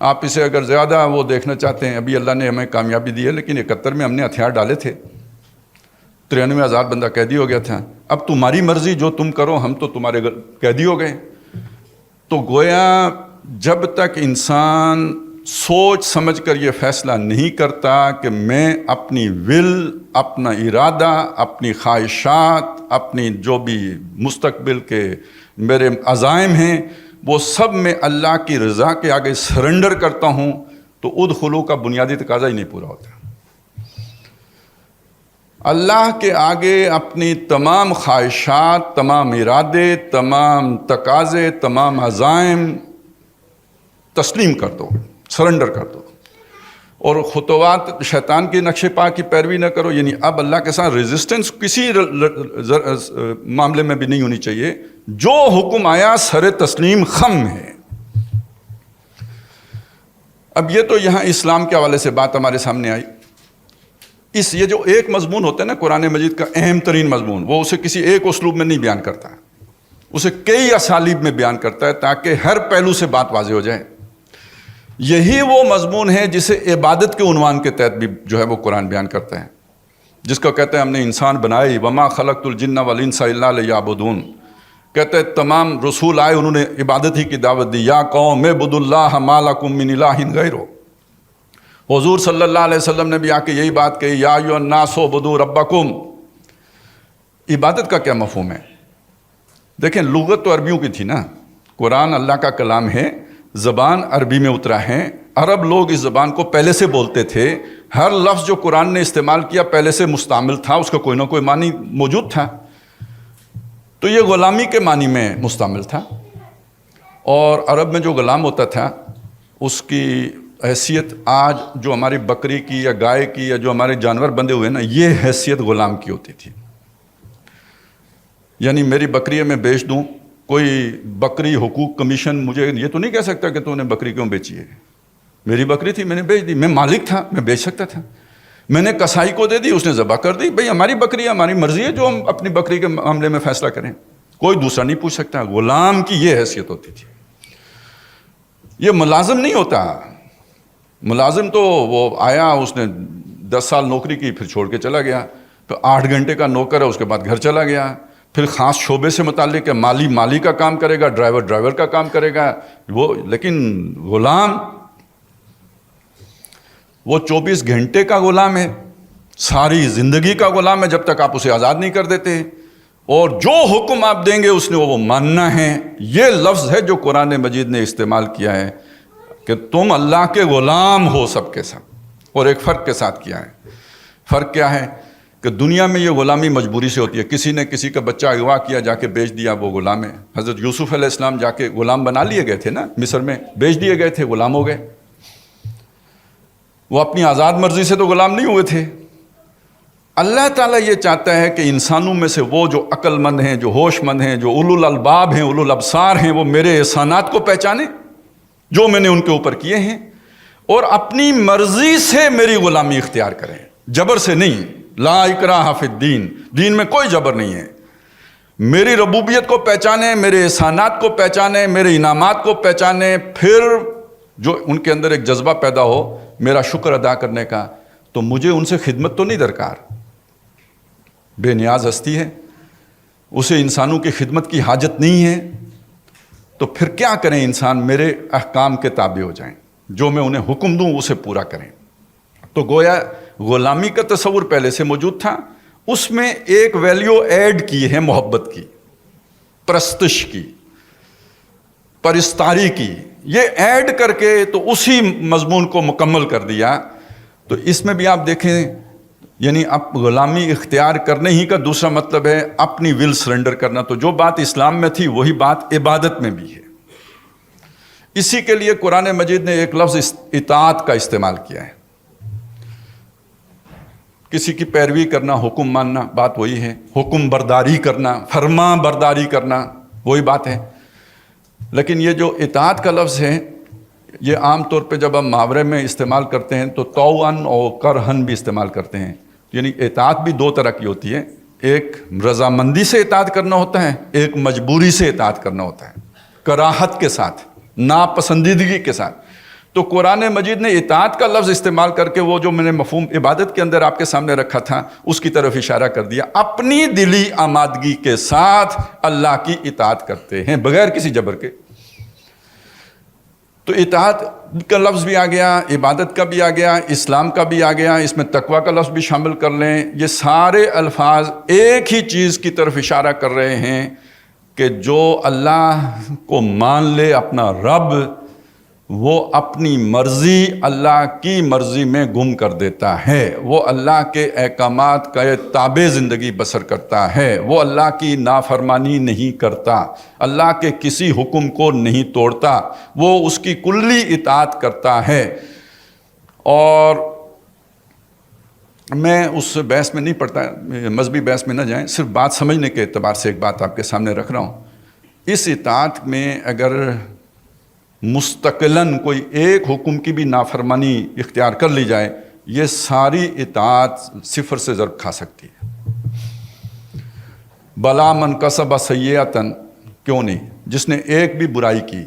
آپ اسے اگر زیادہ وہ دیکھنا چاہتے ہیں، ابھی اللہ نے ہمیں کامیابی دی ہے، لیکن 71 میں ہم نے ہتھیار ڈالے تھے، 93,000 بندہ قیدی ہو گیا تھا، اب تمہاری مرضی جو تم کرو، ہم تو تمہارے قیدی ہو گئے۔ تو گویا جب تک انسان سوچ سمجھ کر یہ فیصلہ نہیں کرتا کہ میں اپنی ول، اپنا ارادہ، اپنی خواہشات، اپنی جو بھی مستقبل کے میرے عزائم ہیں، وہ سب میں اللہ کی رضا کے آگے سرنڈر کرتا ہوں، تو ادخلو کا بنیادی تقاضا ہی نہیں پورا ہوتا۔ اللہ کے آگے اپنی تمام خواہشات، تمام ارادے، تمام تقاضے، تمام عزائم تسلیم کر دو، سرنڈر کر دو، اور خطوات شیطان کے نقش پا کی پیروی نہ کرو۔ یعنی اب اللہ کے ساتھ ریزسٹنس کسی معاملے میں بھی نہیں ہونی چاہیے، جو حکم آیا سر تسلیم خم ہے۔ اب یہ تو یہاں اسلام کے حوالے سے بات ہمارے سامنے آئی۔ یہ جو ایک مضمون ہوتا ہے نا قرآن مجید کا اہم ترین مضمون، وہ اسے کسی ایک اسلوب میں نہیں بیان کرتا، اسے کئی اسالیب میں بیان کرتا ہے تاکہ ہر پہلو سے بات واضح ہو جائے۔ یہی وہ مضمون ہے جسے عبادت کے عنوان کے تحت بھی جو ہے وہ قرآن بیان کرتا ہے، جس کو کہتے ہیں ہم نے انسان بنائے، وما خلقت الجن والانس الا لیعبدون۔ کہتے ہیں تمام رسول آئے، انہوں نے عبادت ہی کی دعوت دی، یا قوم اعبدوا اللہ ما لکم من الہ غیرہ۔ حضور صلی اللہ علیہ وسلم نے بھی آ کے یہی بات کہی، یا ایھا الناس اعبدوا ربکم۔ عبادت کا کیا مفہوم ہے؟ دیکھیں لغت تو عربیوں کی تھی نا، قرآن اللہ کا کلام ہے، زبان عربی میں اترا ہے، عرب لوگ اس زبان کو پہلے سے بولتے تھے، ہر لفظ جو قرآن نے استعمال کیا پہلے سے مستعمل تھا، اس کا کوئی نہ کوئی معنی موجود تھا، تو یہ غلامی کے معنی میں مستعمل تھا۔ اور عرب میں جو غلام ہوتا تھا اس کی حیثیت آج جو ہماری بکری کی یا گائے کی یا جو ہمارے جانور بندے ہوئے نا، یہ حیثیت غلام کی ہوتی تھی۔ یعنی میری بکری میں بیچ دوں، کوئی بکری حقوق کمیشن مجھے یہ تو نہیں کہہ سکتا کہ تو نے بکری کیوں بیچی ہے، میری بکری تھی میں نے بیچ دی، میں مالک تھا، میں بیچ سکتا تھا، میں نے کسائی کو دے دی، اس نے ذبح کر دی، بھئی ہماری بکری ہے، ہماری مرضی ہے جو ہم اپنی بکری کے معاملے میں فیصلہ کریں، کوئی دوسرا نہیں پوچھ سکتا۔ غلام کی یہ حیثیت ہوتی تھی۔ یہ ملازم نہیں ہوتا، ملازم تو وہ آیا، اس نے 10 سال نوکری کی، پھر چھوڑ کے چلا گیا، تو 8 گھنٹے کا نوکر ہے، اس کے بعد گھر چلا گیا، پھر خاص شعبے سے متعلق ہے، مالی کا کام کرے گا، ڈرائیور کا کام کرے گا وہ، لیکن غلام وہ 24 گھنٹے کا غلام ہے، ساری زندگی کا غلام ہے جب تک آپ اسے آزاد نہیں کر دیتے، اور جو حکم آپ دیں گے اس نے وہ ماننا ہے۔ یہ لفظ ہے جو قرآن مجید نے استعمال کیا ہے کہ تم اللہ کے غلام ہو سب کے ساتھ، اور ایک فرق کے ساتھ کیا ہے۔ فرق کیا ہے کہ دنیا میں یہ غلامی مجبوری سے ہوتی ہے، کسی نے کسی کا بچہ اغوا کیا، جا کے بیچ دیا، وہ غلام ہے۔ حضرت یوسف علیہ السلام جا کے غلام بنا لیے گئے تھے نا مصر میں، بیچ دیے گئے تھے، غلام ہو گئے۔ وہ اپنی آزاد مرضی سے تو غلام نہیں ہوئے تھے۔ اللہ تعالیٰ یہ چاہتا ہے کہ انسانوں میں سے وہ جو عقل مند ہیں، جو ہوش مند ہیں، جو اولو الالباب ہیں، اولو الابصار ہیں، وہ میرے احسانات کو پہچانیں جو میں نے ان کے اوپر کیے ہیں، اور اپنی مرضی سے میری غلامی اختیار کریں، جبر سے نہیں۔ لا اکراہ فی الدین، دین میں کوئی جبر نہیں ہے۔ میری ربوبیت کو پہچانیں، میرے احسانات کو پہچانیں، میرے انعامات کو پہچانیں، پھر جو ان کے اندر ایک جذبہ پیدا ہو میرا شکر ادا کرنے کا، تو مجھے ان سے خدمت تو نہیں درکار، بے نیاز ہستی ہے، اسے انسانوں کی خدمت کی حاجت نہیں ہے، تو پھر کیا کریں انسان؟ میرے احکام کے تابع ہو جائیں، جو میں انہیں حکم دوں اسے پورا کریں۔ تو گویا غلامی کا تصور پہلے سے موجود تھا، اس میں ایک ویلیو ایڈ کی ہے محبت کی، پرستش کی، پرستاری کی، یہ ایڈ کر کے تو اسی مضمون کو مکمل کر دیا۔ تو اس میں بھی آپ دیکھیں، یعنی اب غلامی اختیار کرنے ہی کا دوسرا مطلب ہے اپنی ول سرنڈر کرنا۔ تو جو بات اسلام میں تھی وہی بات عبادت میں بھی ہے۔ اسی کے لیے قرآن مجید نے ایک لفظ اطاعت کا استعمال کیا ہے۔ کسی کی پیروی کرنا، حکم ماننا، بات وہی ہے، حکم برداری کرنا، فرما برداری کرنا، وہی بات ہے۔ لیکن یہ جو اطاعت کا لفظ ہے، یہ عام طور پہ جب ہم محاورے میں استعمال کرتے ہیں تو طوعاً اور کرہن بھی استعمال کرتے ہیں۔ یعنی اطاعت بھی 2 طرح کی ہوتی ہے، ایک رضامندی سے اطاعت کرنا ہوتا ہے، ایک مجبوری سے اطاعت کرنا ہوتا ہے، کراہت کے ساتھ، ناپسندیدگی کے ساتھ۔ تو قرآن مجید نے اطاعت کا لفظ استعمال کر کے وہ جو میں نے مفہوم عبادت کے اندر آپ کے سامنے رکھا تھا اس کی طرف اشارہ کر دیا. اپنی دلی آمادگی کے ساتھ اللہ کی اطاعت کرتے ہیں بغیر کسی جبر کے. تو اطاعت کا لفظ بھی آ گیا, عبادت کا بھی آ گیا, اسلام کا بھی آ گیا, اس میں تقویٰ کا لفظ بھی شامل کر لیں. یہ سارے الفاظ ایک ہی چیز کی طرف اشارہ کر رہے ہیں کہ جو اللہ کو مان لے اپنا رب, وہ اپنی مرضی اللہ کی مرضی میں گم کر دیتا ہے. وہ اللہ کے احکامات کا تابع زندگی بسر کرتا ہے. وہ اللہ کی نافرمانی نہیں کرتا, اللہ کے کسی حکم کو نہیں توڑتا, وہ اس کی کلی اطاعت کرتا ہے. اور میں اس بحث میں نہیں پڑھتا, مذہبی بحث میں نہ جائیں, صرف بات سمجھنے کے اعتبار سے ایک بات آپ کے سامنے رکھ رہا ہوں. اس اطاعت میں اگر مستقلاً کوئی ایک حکم کی بھی نافرمانی اختیار کر لی جائے, یہ ساری اطاعت صفر سے ضرب کھا سکتی ہے. بلا من کسب سیئۃً, کیوں نہیں, جس نے ایک بھی برائی کی,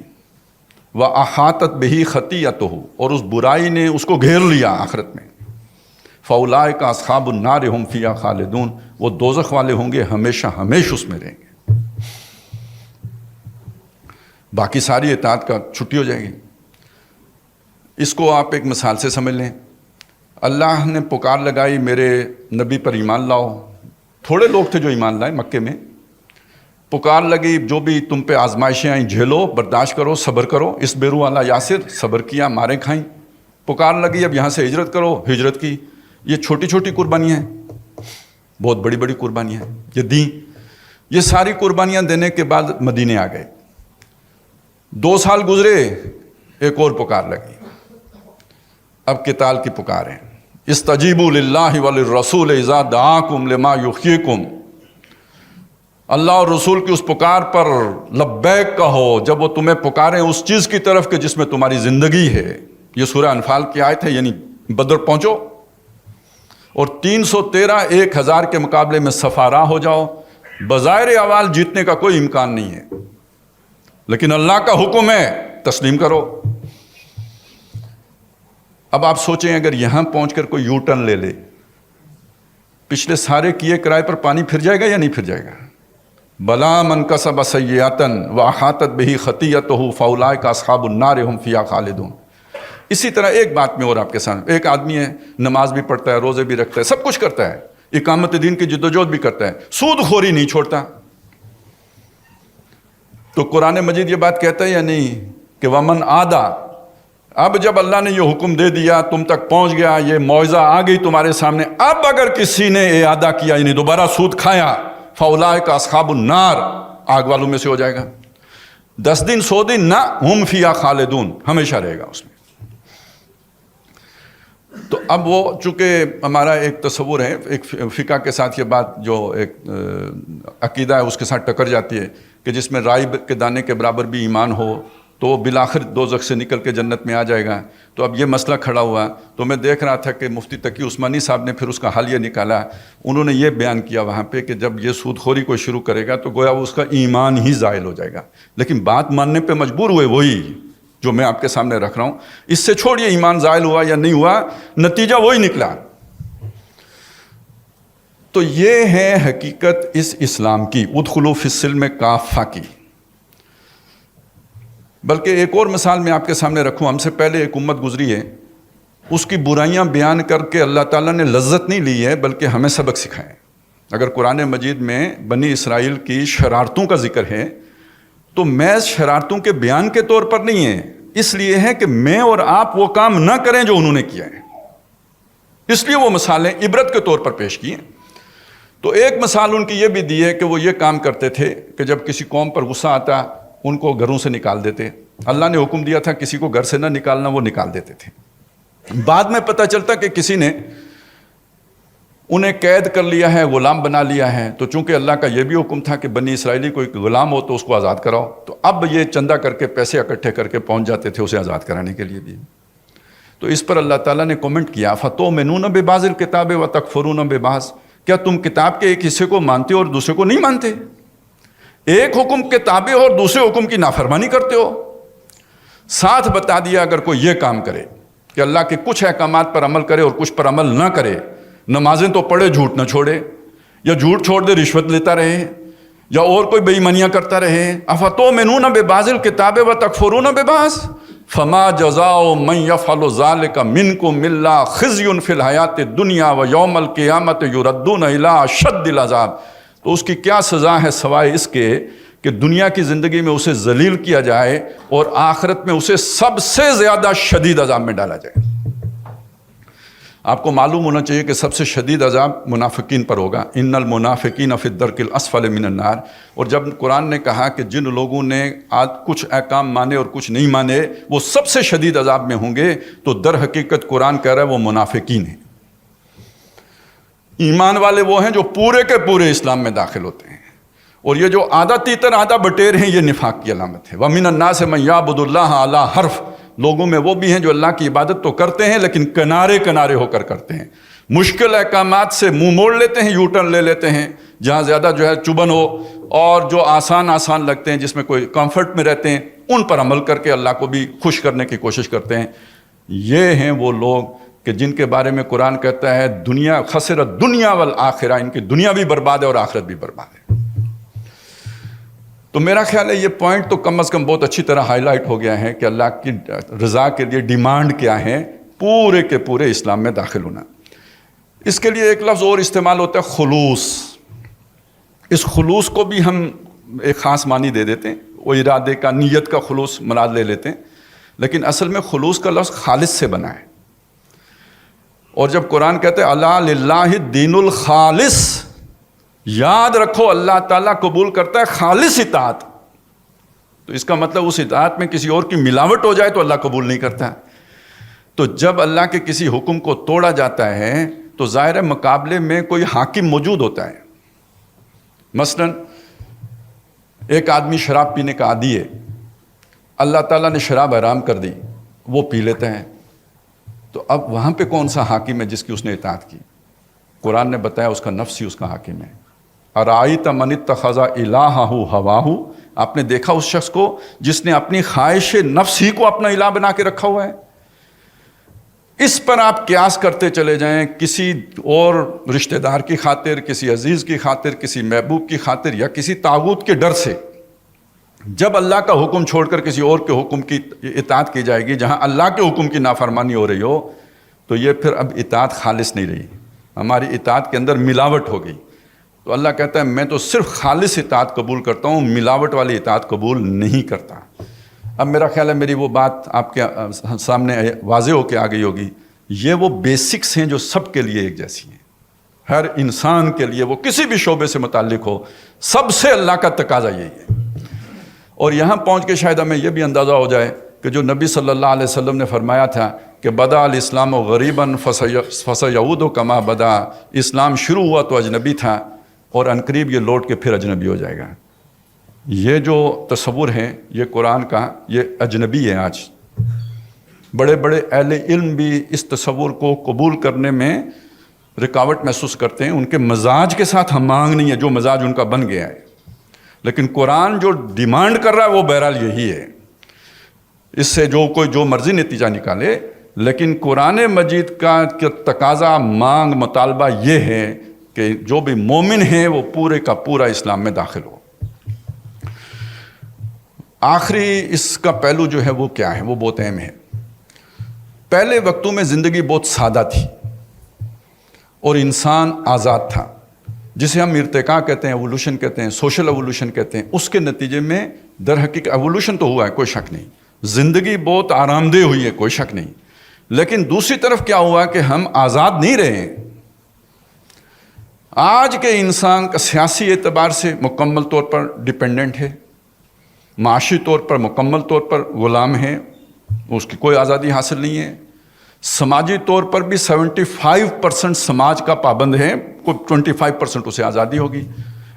وَأَحَاطَتْ بِهِ خَطِیَّتُهُ, اور اس برائی نے اس کو گھیر لیا آخرت میں, فَأُولَٰئِکَ أَصْحَابُ النَّارِ هُمْ فِیہا خَالِدُونَ, وہ دوزخ والے ہوں گے, ہمیشہ ہمیشہ اس میں رہیں گے. باقی ساری اطاعت کا چھٹی ہو جائے گی. اس کو آپ ایک مثال سے سمجھ لیں. اللہ نے پکار لگائی میرے نبی پر ایمان لاؤ. تھوڑے لوگ تھے جو ایمان لائے مکے میں. پکار لگی جو بھی تم پہ آزمائشیں آئیں جھیلو, برداشت کرو, صبر کرو. اس بیرو والا یاسر صبر کیا, مارے کھائیں. پکار لگی اب یہاں سے ہجرت کرو, ہجرت کی. یہ چھوٹی چھوٹی قربانیاں ہیں, بہت بڑی بڑی قربانیاں ہیں یہ دیں. یہ ساری قربانیاں دینے کے بعد مدینے آ گئے. 2 سال گزرے, ایک اور پکار لگی. اب قتال کی پکار ہے. استجیبوا للہ وللرسول اذا دعاکم لما یحییکم. اللہ اور رسول کی اس پکار پر لبیک کہو جب وہ تمہیں پکاریں اس چیز کی طرف کہ جس میں تمہاری زندگی ہے. یہ سورہ انفال کی آیت ہے. یعنی بدر پہنچو اور 313 1000 کے مقابلے میں سفارا ہو جاؤ. بظاہر احوال جیتنے کا کوئی امکان نہیں ہے, لیکن اللہ کا حکم ہے تسلیم کرو. اب آپ سوچیں اگر یہاں پہنچ کر کوئی یو ٹرن لے لے, پچھلے سارے کیے کرائے پر پانی پھر جائے گا یا نہیں پھر جائے گا؟ بلا من کسب سیئۃً وأحاطت بہ خطیئتہ فأولئک اصحاب النار ھم فیہا خالدون. اسی طرح ایک بات میں اور آپ کے سامنے, ایک آدمی ہے نماز بھی پڑھتا ہے, روزے بھی رکھتا ہے, سب کچھ کرتا ہے, اقامت دین کی جدوجہد بھی کرتا ہے, سود خوری نہیں چھوڑتا. تو قرآن مجید یہ بات کہتا ہے یا نہیں کہ ومن عادا, اب جب اللہ نے یہ حکم دے دیا, تم تک پہنچ گیا, یہ معجزہ آ گئی تمہارے سامنے, اب اگر کسی نے اعادہ کیا یعنی دوبارہ سود کھایا, فاولئک اصحاب النار, آگ والوں میں سے ہو جائے گا. 10 دن 100 دن نہ, ہم فیہا خالدون, ہمیشہ رہے گا اس میں. تو اب وہ چونکہ ہمارا ایک تصور ہے, ایک فقہ کے ساتھ یہ بات جو ایک عقیدہ ہے اس کے ساتھ ٹکر جاتی ہے کہ جس میں رائی کے دانے کے برابر بھی ایمان ہو تو وہ بالآخر دوزخ سے نکل کے جنت میں آ جائے گا. تو اب یہ مسئلہ کھڑا ہوا, تو میں دیکھ رہا تھا کہ مفتی تقی عثمانی صاحب نے پھر اس کا حل یہ نکالا. انہوں نے یہ بیان کیا وہاں پہ کہ جب یہ سود خوری کو شروع کرے گا تو گویا وہ اس کا ایمان ہی زائل ہو جائے گا. لیکن بات ماننے پہ مجبور ہوئے وہی جو میں آپ کے سامنے رکھ رہا ہوں. اس سے چھوڑیے ایمان زائل ہوا یا نہیں ہوا, نتیجہ وہی نکلا. تو یہ ہے حقیقت اس اسلام کی, ادخلوا فی السلم کافہ کی. بلکہ ایک اور مثال میں آپ کے سامنے رکھوں, ہم سے پہلے ایک امت گزری ہے, اس کی برائیاں بیان کر کے اللہ تعالیٰ نے لذت نہیں لی ہے بلکہ ہمیں سبق سکھائے. اگر قرآن مجید میں بنی اسرائیل کی شرارتوں کا ذکر ہے تو محض شرارتوں کے بیان کے طور پر نہیں ہے, اس لیے ہے کہ میں اور آپ وہ کام نہ کریں جو انہوں نے کیا ہے, اس لیے وہ مثالیں عبرت کے طور پر پیش کی ہیں. تو ایک مثال ان کی یہ بھی دی ہے کہ وہ یہ کام کرتے تھے کہ جب کسی قوم پر غصہ آتا ان کو گھروں سے نکال دیتے. اللہ نے حکم دیا تھا کسی کو گھر سے نہ نکالنا, وہ نکال دیتے تھے. بعد میں پتہ چلتا کہ کسی نے انہیں قید کر لیا ہے, غلام بنا لیا ہے. تو چونکہ اللہ کا یہ بھی حکم تھا کہ بنی اسرائیلی کوئی غلام ہو تو اس کو آزاد کراؤ, تو اب یہ چندہ کر کے پیسے اکٹھے کر کے پہنچ جاتے تھے اسے آزاد کرانے کے لیے بھی. تو اس پر اللہ تعالیٰ نے کمنٹ کیا, فَتُؤْمِنُونَ بِبَعْضِ الْكِتَابِ وَتَكْفُرُونَ بِبَعْضٍ, کیا تم کتاب کے ایک حصے کو مانتے ہو اور دوسرے کو نہیں مانتے؟ ایک حکم کے تابع ہو اور دوسرے حکم کی نافرمانی کرتے ہو. ساتھ بتا دیا اگر کوئی یہ کام کرے کہ اللہ کے کچھ احکامات پر عمل کرے اور کچھ پر عمل نہ کرے، نمازیں تو پڑھے جھوٹ نہ چھوڑے، یا جھوٹ چھوڑ دے رشوت لیتا رہے، یا اور کوئی بے ایمانیاں کرتا رہے، افتؤمنون ببعض الکتاب وتکفرون ببعض فما جزاء من يفعل ذلك منكم الا خزي في الحیاۃ الدنیا ویوم القیامۃ یردون الی اشد العذاب۔ تو اس کی کیا سزا ہے سوائے اس کے کہ دنیا کی زندگی میں اسے ذلیل کیا جائے اور آخرت میں اسے سب سے زیادہ شدید عذاب میں ڈالا جائے۔ آپ کو معلوم ہونا چاہیے کہ سب سے شدید عذاب منافقین پر ہوگا، ان المنافقین فی الدرک الاسفل من النار۔ اور جب قرآن نے کہا کہ جن لوگوں نے آج کچھ احکام مانے اور کچھ نہیں مانے وہ سب سے شدید عذاب میں ہوں گے، تو در حقیقت قرآن کہہ رہا ہے وہ منافقین ہیں۔ ایمان والے وہ ہیں جو پورے کے پورے اسلام میں داخل ہوتے ہیں، اور یہ جو آدھا تیتر آدھا بٹیر ہیں یہ نفاق کی علامت ہے۔ وَمِنَ النَّاسِ مَن يَعْبُدُ اللَّهَ عَلَىٰ حَرْفٍ، لوگوں میں وہ بھی ہیں جو اللہ کی عبادت تو کرتے ہیں لیکن کنارے کنارے ہو کر کرتے ہیں، مشکل احکامات سے منہ موڑ لیتے ہیں، یو ٹرن لے لیتے ہیں جہاں زیادہ جو ہے چبن ہو، اور جو آسان لگتے ہیں جس میں کوئی کمفرٹ میں رہتے ہیں ان پر عمل کر کے اللہ کو بھی خوش کرنے کی کوشش کرتے ہیں۔ یہ ہیں وہ لوگ کہ جن کے بارے میں قرآن کہتا ہے دنیا خسرت دنیا والآخرہ، ان کی دنیا بھی برباد ہے اور آخرت بھی برباد ہے۔ تو میرا خیال ہے یہ پوائنٹ تو کم از کم بہت اچھی طرح ہائی لائٹ ہو گیا ہے کہ اللہ کی رضا کے لیے ڈیمانڈ کیا ہے، پورے کے پورے اسلام میں داخل ہونا۔ اس کے لیے ایک لفظ اور استعمال ہوتا ہے خلوص۔ اس خلوص کو بھی ہم ایک خاص معنی دے دیتے ہیں، وہ ارادے کا، نیت کا خلوص مراد لے لیتے ہیں، لیکن اصل میں خلوص کا لفظ خالص سے بنا ہے۔ اور جب قرآن کہتے ہیں الا للہ الدین الخالص، یاد رکھو اللہ تعالیٰ قبول کرتا ہے خالص اطاعت، تو اس کا مطلب اس اطاعت میں کسی اور کی ملاوٹ ہو جائے تو اللہ قبول نہیں کرتا۔ تو جب اللہ کے کسی حکم کو توڑا جاتا ہے تو ظاہر مقابلے میں کوئی حاکم موجود ہوتا ہے۔ مثلا ایک آدمی شراب پینے کا عادی ہے، اللہ تعالیٰ نے شراب حرام کر دی، وہ پی لیتا ہے، تو اب وہاں پہ کون سا حاکم ہے جس کی اس نے اطاعت کی؟ قرآن نے بتایا اس کا نفس ہی اس کا حاکم ہے۔ ارائیت من اتخذ الہہ ہواہ، آپ نے دیکھا اس شخص کو جس نے اپنی خواہش نفس ہی کو اپنا الہ بنا کے رکھا ہوا ہے؟ اس پر آپ قیاس کرتے چلے جائیں کسی اور رشتہ دار کی خاطر، کسی عزیز کی خاطر، کسی محبوب کی خاطر، یا کسی طاغوت کے ڈر سے۔ جب اللہ کا حکم چھوڑ کر کسی اور کے حکم کی اطاعت کی جائے گی جہاں اللہ کے حکم کی نافرمانی ہو رہی ہو، تو یہ پھر اب اطاعت خالص نہیں رہی، ہماری اطاعت کے اندر ملاوٹ ہو گئی۔ تو اللہ کہتا ہے میں تو صرف خالص اطاعت قبول کرتا ہوں، ملاوٹ والی اطاعت قبول نہیں کرتا۔ اب میرا خیال ہے میری وہ بات آپ کے سامنے واضح ہو کے آ گئی ہوگی۔ یہ وہ بیسکس ہیں جو سب کے لیے ایک جیسی ہیں، ہر انسان کے لیے، وہ کسی بھی شعبے سے متعلق ہو، سب سے اللہ کا تقاضا یہی ہے۔ اور یہاں پہنچ کے شاید ہمیں یہ بھی اندازہ ہو جائے کہ جو نبی صلی اللہ علیہ وسلم نے فرمایا تھا کہ بدا الاسلام غریباً فسیعود کما بدا، اسلام شروع ہوا تو اجنبی تھا اور عنقریب یہ لوٹ کے پھر اجنبی ہو جائے گا۔ یہ جو تصور ہے یہ قرآن کا، یہ اجنبی ہے آج۔ بڑے بڑے اہل علم بھی اس تصور کو قبول کرنے میں رکاوٹ محسوس کرتے ہیں، ان کے مزاج کے ساتھ ہم آہنگ نہیں ہے جو مزاج ان کا بن گیا ہے۔ لیکن قرآن جو ڈیمانڈ کر رہا ہے وہ بہرحال یہی ہے، اس سے جو کوئی جو مرضی نتیجہ نکالے، لیکن قرآن مجید کا تقاضا، مانگ، مطالبہ یہ ہے کہ جو بھی مومن ہے وہ پورے کا پورا اسلام میں داخل ہو۔ آخری اس کا پہلو جو ہے وہ کیا ہے، وہ بہت اہم ہے۔ پہلے وقتوں میں زندگی بہت سادہ تھی اور انسان آزاد تھا، جسے ہم ارتقاء کہتے ہیں، ایوولوشن کہتے ہیں، سوشل ایوولوشن کہتے ہیں۔ اس کے نتیجے میں در حقیقت ایوولوشن تو ہوا ہے، کوئی شک نہیں، زندگی بہت آرام دہ ہوئی ہے، کوئی شک نہیں، لیکن دوسری طرف کیا ہوا کہ ہم آزاد نہیں رہے ہیں۔ آج کے انسان کا سیاسی اعتبار سے مکمل طور پر ڈیپینڈنٹ ہے، معاشی طور پر مکمل طور پر غلام ہے، اس کی کوئی آزادی حاصل نہیں ہے۔ سماجی طور پر بھی 75% سماج کا پابند ہے، کوئی 25% اسے آزادی ہوگی۔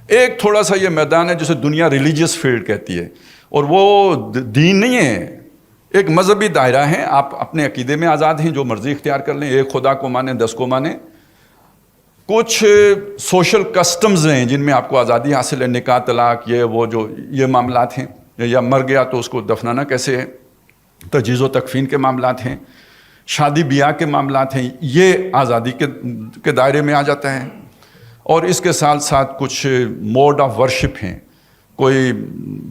ایک تھوڑا سا یہ میدان ہے جسے دنیا ریلیجیس فیلڈ کہتی ہے، اور وہ دین نہیں ہے، ایک مذہبی دائرہ ہے۔ آپ اپنے عقیدے میں آزاد ہیں، جو مرضی اختیار کر لیں، ایک خدا کو مانیں، 10 کو مانیں۔ کچھ سوشل کسٹمز ہیں جن میں آپ کو آزادی حاصل ہے، نکاح، طلاق، یہ وہ جو یہ معاملات ہیں، یا مر گیا تو اس کو دفنانا کیسے ہے، تجہیز و تکفین کے معاملات ہیں، شادی بیاہ کے معاملات ہیں، یہ آزادی کے دائرے میں آ جاتا ہے۔ اور اس کے ساتھ ساتھ کچھ موڈ آف ورشپ ہیں، کوئی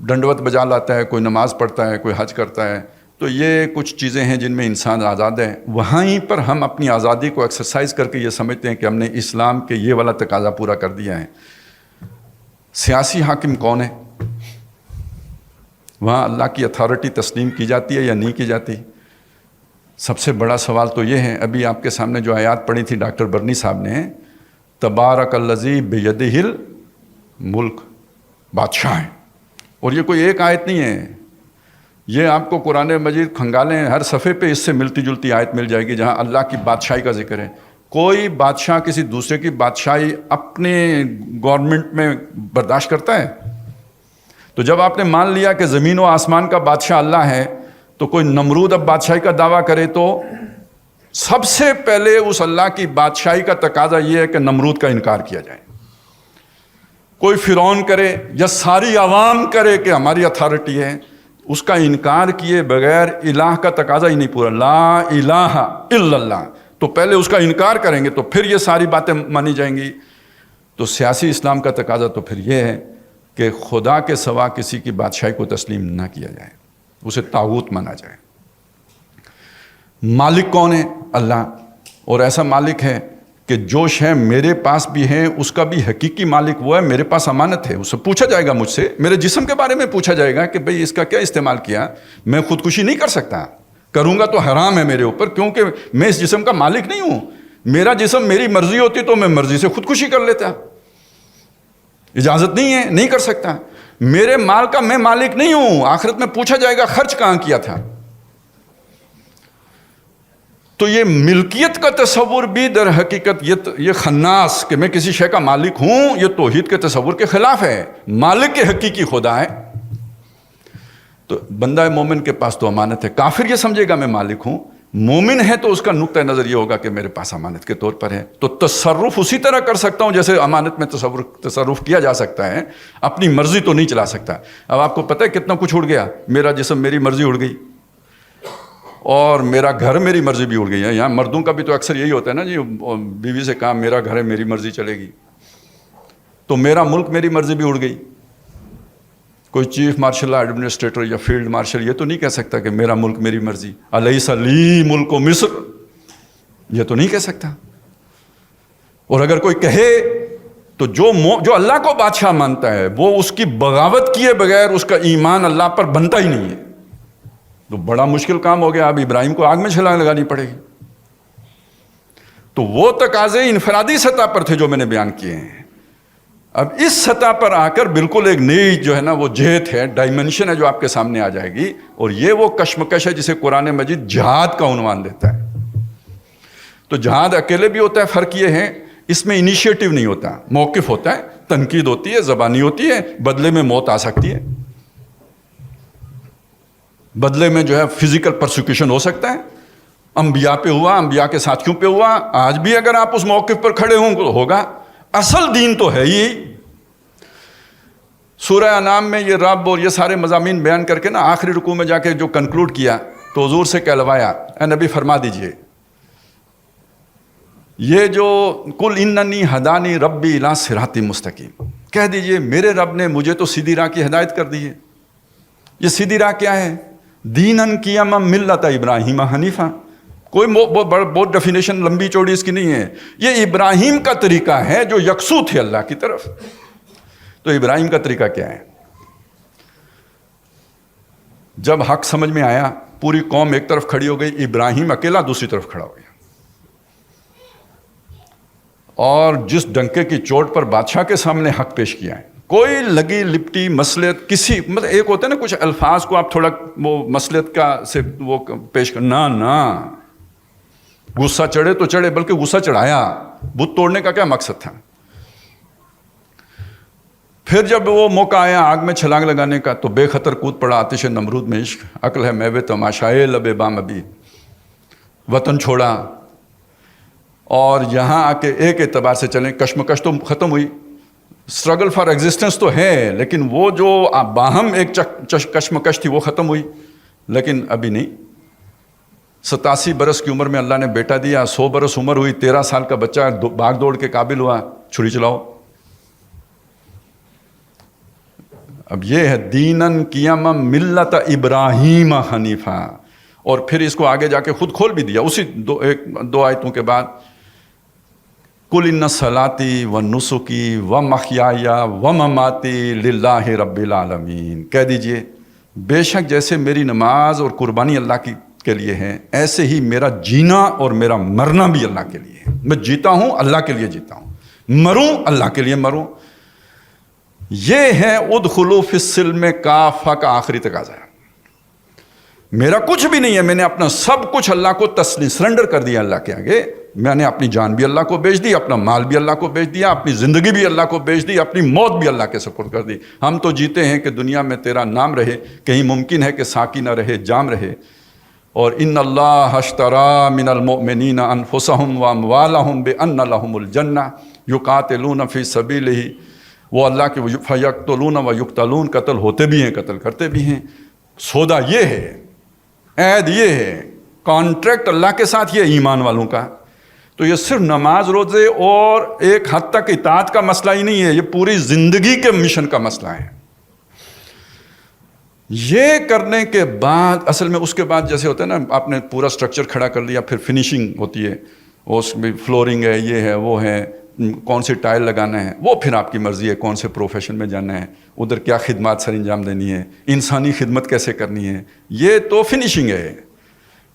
ڈنڈوت بجا لاتا ہے، کوئی نماز پڑھتا ہے، کوئی حج کرتا ہے، تو یہ کچھ چیزیں ہیں جن میں انسان آزاد ہے۔ وہیں پر ہم اپنی آزادی کو ایکسرسائز کر کے یہ سمجھتے ہیں کہ ہم نے اسلام کے یہ والا تقاضا پورا کر دیا ہے۔ سیاسی حاکم کون ہے؟ وہاں اللہ کی اتھارٹی تسلیم کی جاتی ہے یا نہیں کی جاتی؟ سب سے بڑا سوال تو یہ ہے، ابھی آپ کے سامنے جو آیات پڑھی تھی ڈاکٹر برنی صاحب نے، تبارک الذی بیدہ الملک، بادشاہ ہیں، اور یہ کوئی ایک آیت نہیں ہے، یہ آپ کو قرآن مجید کھنگالیں ہر صفحے پہ اس سے ملتی جلتی آیت مل جائے گی جہاں اللہ کی بادشاہی کا ذکر ہے۔ کوئی بادشاہ کسی دوسرے کی بادشاہی اپنے گورنمنٹ میں برداشت کرتا ہے؟ تو جب آپ نے مان لیا کہ زمین و آسمان کا بادشاہ اللہ ہے، تو کوئی نمرود اب بادشاہی کا دعویٰ کرے تو سب سے پہلے اس اللہ کی بادشاہی کا تقاضا یہ ہے کہ نمرود کا انکار کیا جائے۔ کوئی فرعون کرے یا ساری عوام کرے کہ ہماری اتھارٹی ہے، اس کا انکار کیے بغیر الہ کا تقاضا ہی نہیں پورا، لا الہ الا اللہ، تو پہلے اس کا انکار کریں گے تو پھر یہ ساری باتیں مانی جائیں گی۔ تو سیاسی اسلام کا تقاضا تو پھر یہ ہے کہ خدا کے سوا کسی کی بادشاہی کو تسلیم نہ کیا جائے، اسے طاغوت مانا جائے۔ مالک کون ہے؟ اللہ، اور ایسا مالک ہے کہ جو شے میرے پاس بھی ہے اس کا بھی حقیقی مالک وہ ہے، میرے پاس امانت ہے، اس سے پوچھا جائے گا، مجھ سے میرے جسم کے بارے میں پوچھا جائے گا کہ بھئی اس کا کیا استعمال کیا۔ میں خودکشی نہیں کر سکتا، کروں گا تو حرام ہے میرے اوپر، کیونکہ میں اس جسم کا مالک نہیں ہوں۔ میرا جسم میری مرضی ہوتی تو میں مرضی سے خودکشی کر لیتا، اجازت نہیں ہے، نہیں کر سکتا۔ میرے مال کا میں مالک نہیں ہوں، آخرت میں پوچھا جائے گا خرچ کہاں کیا تھا۔ تو یہ ملکیت کا تصور بھی در حقیقت یہ خناس کہ میں کسی شے کا مالک ہوں، یہ توحید کے تصور کے خلاف ہے۔ مالک کے حقیقی خدا ہے۔ تو بندہ مومن کے پاس تو امانت ہے، کافر یہ سمجھے گا میں مالک ہوں، مومن ہے تو اس کا نقطہ نظر یہ ہوگا کہ میرے پاس امانت کے طور پر ہے، تو تصرف اسی طرح کر سکتا ہوں جیسے امانت میں تصرف کیا جا سکتا ہے، اپنی مرضی تو نہیں چلا سکتا۔ اب آپ کو پتہ ہے کتنا کچھ اڑ گیا، میرا جسم میری مرضی اڑ گئی، اور میرا گھر میری مرضی بھی اڑ گئی ہے۔ یہاں مردوں کا بھی تو اکثر یہی ہوتا ہے نا جی، بیوی سے کہا میرا گھر ہے میری مرضی چلے گی، تو میرا ملک میری مرضی بھی اڑ گئی۔ کوئی چیف مارشل ایڈمنسٹریٹر یا فیلڈ مارشل یہ تو نہیں کہہ سکتا کہ میرا ملک میری مرضی، الیس لی ملک مصر، یہ تو نہیں کہہ سکتا۔ اور اگر کوئی کہے تو جو اللہ کو بادشاہ مانتا ہے وہ اس کی بغاوت کیے بغیر اس کا ایمان اللہ پر بنتا ہی نہیں ہے۔ تو بڑا مشکل کام ہو گیا، اب ابراہیم کو آگ میں چھلانگ لگانی پڑے گی۔ تو وہ تقاضے انفرادی سطح پر تھے جو میں نے بیان کیے ہیں۔ اب اس سطح پر آ کر بالکل ایک نئی جو ہے نا وہ جہت ہے، ڈائمنشن ہے جو آپ کے سامنے آ جائے گی، اور یہ وہ کشمکش ہے جسے قرآن مجید جہاد کا عنوان دیتا ہے۔ تو جہاد اکیلے بھی ہوتا ہے، فرق یہ ہے اس میں انیشیٹو نہیں ہوتا، موقف ہوتا ہے، تنقید ہوتی ہے، زبانی ہوتی ہے، بدلے میں موت آ سکتی ہے، بدلے میں جو ہے فزیکل پرسیکیوشن ہو سکتا ہے۔ انبیاء پہ ہوا، انبیاء کے ساتھیوں پہ ہوا، آج بھی اگر آپ اس موقف پر کھڑے ہوں تو ہوگا۔ اصل دین تو ہے ہی۔ سورہ انعام میں یہ رب اور یہ سارے مضامین بیان کر کے نا آخری رکوع میں جا کے جو کنکلوڈ کیا تو حضور سے کہلوایا، اے نبی فرما دیجئے یہ جو قل اننی ہدانی ربی الی صراط مستقیم، کہہ دیجئے میرے رب نے مجھے تو سیدھی راہ کی ہدایت کر دی ہے۔ یہ سیدھی راہ کیا ہے؟ دینن قیما ملت ابراہیم حنیفہ۔ کوئی بہت ڈیفینیشن لمبی چوڑی اس کی نہیں ہے، یہ ابراہیم کا طریقہ ہے جو یکسو تھے اللہ کی طرف۔ تو ابراہیم کا طریقہ کیا ہے؟ جب حق سمجھ میں آیا پوری قوم ایک طرف کھڑی ہو گئی، ابراہیم اکیلا دوسری طرف کھڑا ہو گیا، اور جس ڈنکے کی چوٹ پر بادشاہ کے سامنے حق پیش کیا ہے، کوئی لگی لپٹی مصلحت کسی مطلب ایک ہوتا ہے نا کچھ الفاظ کو آپ تھوڑا وہ مصلحت کا سے وہ پیش کرنا، نہ غصہ چڑھے تو چڑھے، بلکہ غصہ چڑھایا۔ بت توڑنے کا کیا مقصد تھا؟ پھر جب وہ موقع آیا آگ میں چھلانگ لگانے کا تو بے خطر کود پڑا آتش نمرود میں عشق، عقل ہے میوے تماشائے لب بام ابی، وطن چھوڑا۔ اور یہاں آ کے ایک اعتبار سے چلیں، کشمکش تو ختم ہوئی، اسٹرگل فار ایگزسٹنس تو ہے، لیکن وہ جو باہم ایک کشمکش تھی وہ ختم ہوئی، لیکن ابھی نہیں۔ 87 برس کی عمر میں اللہ نے بیٹا دیا, 100 برس عمر ہوئی, 13 سال کا بچہ بھاگ دوڑ کے قابل ہوا, چھری چلاؤ. اب یہ ہے دینن قیما ملت ابراہیم حنیفہ. اور پھر اس کو آگے جا کے خود کھول بھی دیا اسی دو آیتوں کے بعد, قل ان صلاتی و نسکی و محیای و مماتی للہ رب العالمین. کہہ دیجئے بے شک جیسے میری نماز اور قربانی اللہ کے لیے ہے, ایسے ہی میرا جینا اور میرا مرنا بھی اللہ کے لیے ہے. میں جیتا ہوں اللہ کے لیے جیتا ہوں, مروں اللہ کے لیے مروں. یہ ہے ادخلوا فی السلم کافہ کا آخری تقاضا ہے. میرا کچھ بھی نہیں ہے, میں نے اپنا سب کچھ اللہ کو سرنڈر کر دیا اللہ کے آگے. میں نے اپنی جان بھی اللہ کو بیچ دی, اپنا مال بھی اللہ کو بیچ دیا, اپنی زندگی بھی اللہ کو بیچ دی, اپنی موت بھی اللہ کے سپرد کر دی. ہم تو جیتے ہیں کہ دنیا میں تیرا نام رہے, کہیں ممکن ہے کہ ساقی نہ رہے, جام رہے. اور ان اللہ اشترى من المؤمنین انفسهم واموالهم بان لهم الجنہ یقاتلون فی سبیلہ. وہ اللہ کے فیقتلون ویقتلون, قتل ہوتے بھی ہیں قتل کرتے بھی ہیں. سودا یہ ہے, عہد یہ ہے, کانٹریکٹ اللہ کے ساتھ یہ ایمان والوں کا. تو یہ صرف نماز روزے اور ایک حد تک اطاعت کا مسئلہ ہی نہیں ہے, یہ پوری زندگی کے مشن کا مسئلہ ہے. یہ کرنے کے بعد اصل میں اس کے بعد جیسے ہوتا ہے نا, آپ نے پورا سٹرکچر کھڑا کر لیا, پھر فنیشنگ ہوتی ہے, اس میں فلورنگ ہے, یہ ہے, وہ ہے, کون سی ٹائل لگانا ہے, وہ پھر آپ کی مرضی ہے کون سے پروفیشن میں جانا ہے, ادھر کیا خدمات سر انجام دینی ہے, انسانی خدمت کیسے کرنی ہے. یہ تو فنیشنگ ہے.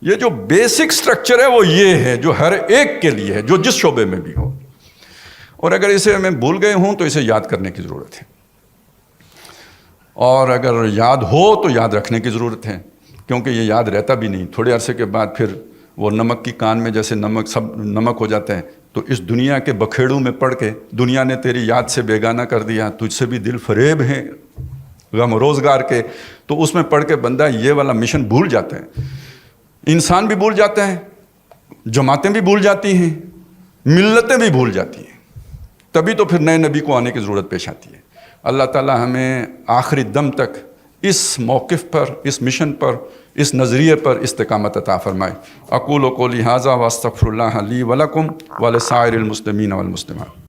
یہ جو بیسک سٹرکچر ہے وہ یہ ہے جو ہر ایک کے لیے ہے, جو جس شعبے میں بھی ہو. اور اگر اسے میں بھول گئے ہوں تو اسے یاد کرنے کی ضرورت ہے, اور اگر یاد ہو تو یاد رکھنے کی ضرورت ہے, کیونکہ یہ یاد رہتا بھی نہیں. تھوڑے عرصے کے بعد پھر وہ نمک کی کان میں جیسے نمک سب نمک ہو جاتا ہے, تو اس دنیا کے بکھیڑوں میں پڑھ کے دنیا نے تیری یاد سے بیگانہ کر دیا, تجھ سے بھی دل فریب ہے غم روزگار کے, تو اس میں پڑھ کے بندہ یہ والا مشن بھول جاتا ہے. انسان بھی بھول جاتا ہے, جماعتیں بھی بھول جاتی ہیں, ملتیں بھی بھول جاتی ہیں. تبھی تو پھر نئے نبی کو آنے کی ضرورت پیش آتی ہے. اللہ تعالی ہمیں آخری دم تک اس موقف پر, اس مشن پر, اس نظریے پر استقامت عطا فرمائے. اقول قولی ھذا واستغفر اللہ لی ولکم ولسائر المسلمین والمسلمات.